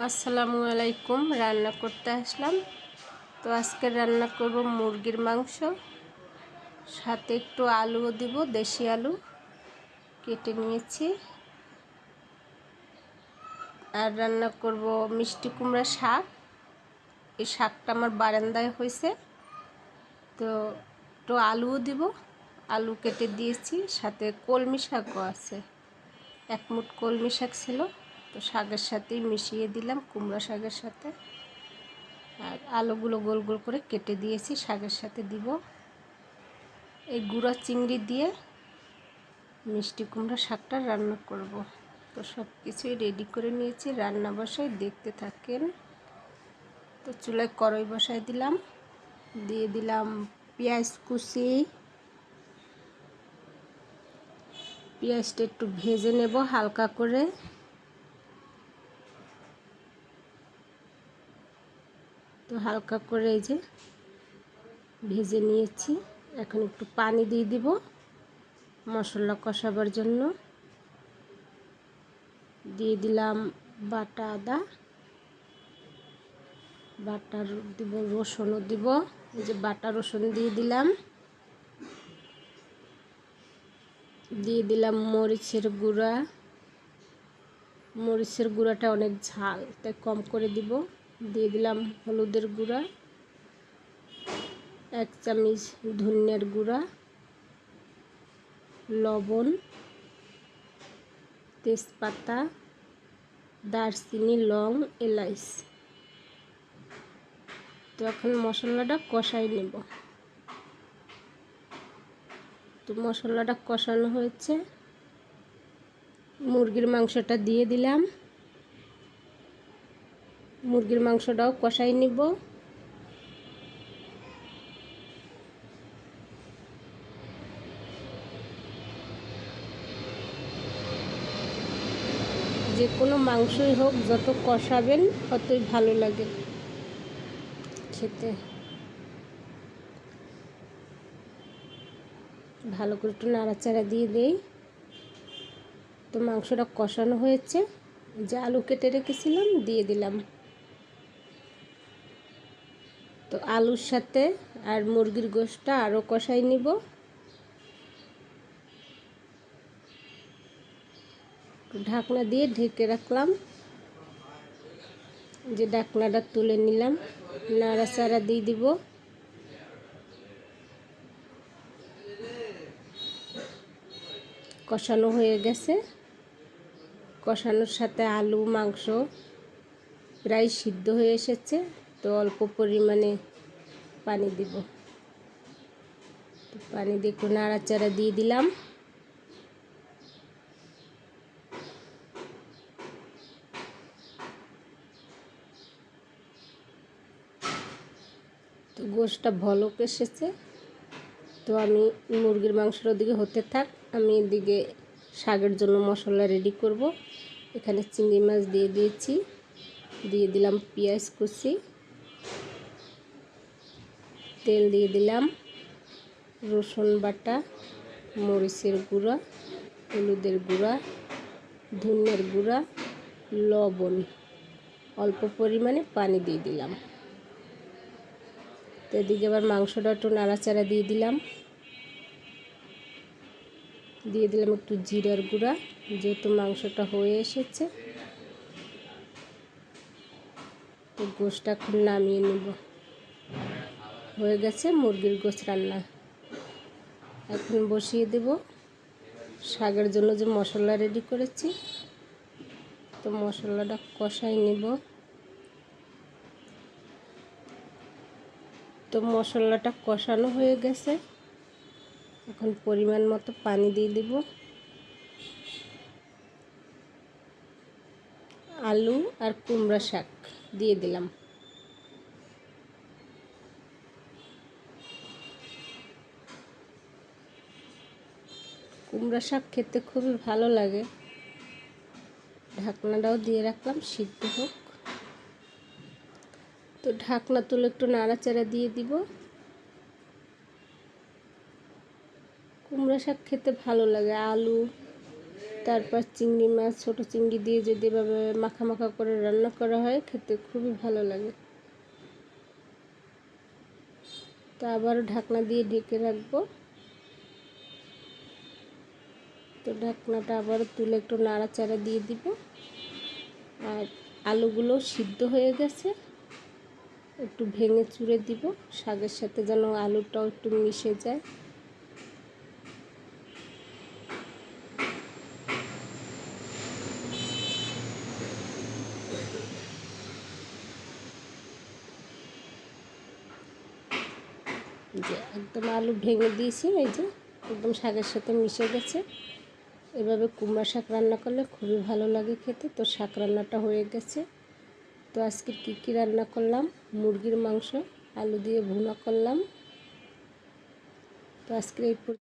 আসসালামু আলাইকুম। রান্না করতে আসলাম। তো আজকে রান্না করব মুরগির মাংস, সাথে একটু আলুও দিব, দেশি আলু কেটে নিয়েছি। আর রান্না করব মিষ্টি কুমড়া শাক। এই শাকটা আমার বারান্দায় হয়েছে, তো একটু আলুও দিব, আলু কেটে দিয়েছি। সাথে কলমি শাকও আছে, এক মুঠ কলমি শাক ছিল, তো শাকের সাথেই মিশিয়ে দিলাম, কুমড়া শাকের সাথে। আর আলুগুলো গোল গোল করে কেটে দিয়েছি, শাকের সাথে দিব। এই গুঁড়া চিংড়ি দিয়ে মিষ্টি কুমড়া শাকটা রান্না করব। তো সব কিছুই রেডি করে নিয়েছি, রান্না বসাই দেখতে থাকেন। তো চুলায় কড়াই বসাই দিলাম, দিয়ে দিলাম পেঁয়াজ কুচি। পেঁয়াজটা একটু ভেজে নেব হালকা করে। তো হালকা করে এই যে ভেজে নিয়েছি। এখন একটু পানি দিয়ে দিব মশলা কষাবার জন্য। দিয়ে দিলাম বাটা আদা, বাটা দিব, রসুনও দিব। এই যে বাটা রসুন দিয়ে দিলাম। দিয়ে দিলাম মরিচের গুঁড়া। মরিচের গুঁড়াটা অনেক ঝাল, তাই কম করে দিব। দিয়ে দিলাম হলুদের গুঁড়া, 1 চামচ ধনিয়ার গুঁড়া, লবণ, তেজপাতা, দারচিনি, লং, এলাচ। তো এখন মশলাটা কষাই নেব। তো মশলাটা কষানো হয়েছে, মুরগির মাংসটা দিয়ে দিলাম। মুরগির মাংসটাও কষাই নিব। যে কোনো মাংসই হোক, যত কষাবেন ততই ভালো লাগে খেতে। ভালো করে একটু নাড়াচাড়া দিয়ে দেই। তো মাংসটা কষানো হয়েছে, যে আলু কেটে রেখেছিলাম দিয়ে দিলাম। তো আলুর সাথে আর মুরগির গোশটা আরও কষাই নিব। ঢাকনা দিয়ে ঢেকে রাখলাম। যে ঢাকনাটা তুলে নিলাম, নাড়াচাড়া দিয়ে দিব। কষানো হয়ে গেছে। কষানোর সাথে আলু মাংস প্রায় সিদ্ধ হয়ে এসেছে। তো অল্প পরিমাণে পানি দিব। পানি দিয়ে একটু নাড়াচাড়া দিয়ে দিলাম। তো গোশটা ভলক এসেছে। তো আমি মুরগির মাংসের ওদিকে হতে থাক, আমি এদিকে শাকের জন্য মশলা রেডি করব। এখানে চিংড়ি মাছ দিয়ে দিয়েছি, দিয়ে দিলাম পেঁয়াজ কুচি, তেল দিয়ে দিলাম, রসুন বাটা, মরিচের গুঁড়া, হলুদের গুঁড়া, ধনিয়ার গুঁড়া, লবণ, অল্প পরিমাণে পানি দিয়ে দিলাম। তো এদিকে আবার মাংসটা একটু নাড়াচাড়া দিয়ে দিলাম। দিয়ে দিলাম একটু জিরার গুঁড়া, যেহেতু মাংসটা হয়ে এসেছে। তো গোশটা এখন নামিয়ে নেব। হয়ে গেছে মুরগির গোশ রান্না। এখন বসিয়ে দেব শাকের জন্য যে মশলা রেডি করেছি। তো মশলাটা কষাই নেব। তো মশলাটা কষানো হয়ে গেছে, এখন পরিমাণ মতো পানি দিয়ে দেব। আলু আর কুমড়া শাক দিয়ে দিলাম। কুমড়া শাক খেতে খুবই ভালো লাগে। ঢাকনাটাও দিয়ে রাখলাম, সিদ্ধ হোক। তো ঢাকনা তুলে একটু নাড়াচাড়া দিয়ে দিব। কুমড়া শাক খেতে ভালো লাগে। আলু তারপর চিংড়ি মাছ, ছোটো চিংড়ি দিয়ে যদি এভাবে মাখা মাখা করে রান্না করা হয় খেতে খুবই ভালো লাগে। তো আবারও ঢাকনা দিয়ে ঢেকে রাখবো। তো ঢাকনাটা আবারও তুলে একটু নাড়াচাড়া দিয়ে দিব। আর আলুগুলো সিদ্ধ হয়ে গেছে, একটু ভেঙে চুড়ে দিব শাকের সাথে যেন আলুটাও একটু মিশে যায়। যে একদম আলু ভেঙে দিয়েছি, এই যে একদম শাকের সাথে মিশে গেছে। এভাবে কুমড়া শাক রান্না করলে খুবই ভালো লাগে খেতে। তো শাক রান্নাটা হয়ে গেছে। তো আজকে কী রান্না করলাম, মুরগির মাংস আলু দিয়ে ভুনা করলাম। তো আজকে এই